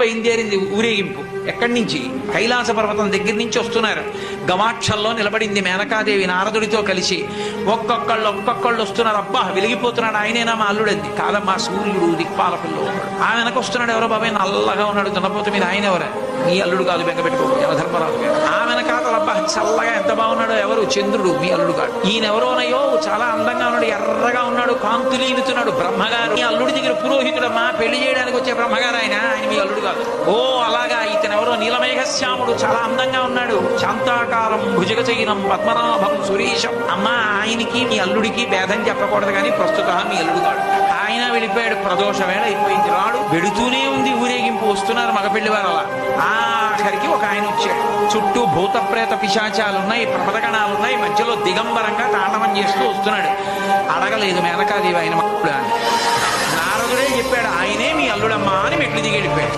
బయలుదేరింది ఊరేగింపు. ఎక్కడి నుంచి? కైలాస పర్వతం దగ్గర నుంచి వస్తున్నారు. గవాక్షంలో నిలబడింది మేనకాదేవి నారదుడితో కలిసి. ఒక్కొక్కళ్ళు వస్తున్నారు. అబ్బా వెలిగిపోతున్నాడు, ఆయనేనా మా అల్లుడంది. కాదమ్మా, సూర్యుడు దిక్పాలకుల్లో ఉన్నాడు. ఆ వెనక వస్తున్నాడు. ఎవరో బాబాయ్ నల్లగా ఉన్నాడు దున్నపోత మీద, ఆయన ఎవరా? మీ అల్లుడు కాదు, బెంగ పెట్టుకోడు, యమధర్మరాజు గారు. ఆ వెనకాతల అబ్బా చల్లగా ఎంత బాగున్నాడో, ఎవరు? చంద్రుడు, మీ అల్లుడు కాదు. ఈయనెవరోనయ్యో చాలా అందంగా ఉన్నాడు, ఎర్రగా ఉన్నాడు, కాంతులీనుతున్నాడు, బ్రహ్మగారు. మీ అల్లుడి దగ్గర పురోహితుడమ్మా, పెళ్లి చేయడానికి వచ్చే బ్రహ్మగారు ఆయన మీ అల్లుడు కాదు. ఓ అలాగా, ఇతను ఎవరో నీలమేఘశ్యాముడు, చాలా అందంగా ఉన్నాడు, శాంతాకారం భుజగచైనం పద్మనాభం సురీశం. అమ్మా, ఆయనకి మీ అల్లుడికి భేదం చెప్పకూడదు, కానీ ప్రస్తుత మీ అల్లుడు కాడు. ఆయన వెళ్ళిపోయాడు. ప్రదోష వేళ అయిపోయింది, రాడు. వెడుతూనే ఉంది ఊరేగింపు. వస్తున్నారు మగపెళ్లి వారు. అలా ఆఖరికి ఒక ఆయన వచ్చాడు. చుట్టూ భూత ప్రేత పిశాచాలున్నాయి, ప్రమదగణాలున్నాయి. మధ్యలో దిగంబరంగా తాండవం చేస్తూ వస్తున్నాడు. అడగలేదు మేనకాదేవి ఆయన నారదుడే చెప్పాడు, ఆయనే మీ అల్లుడమ్మా అని మెట్లు దిగి వెళ్ళిపోయాడు.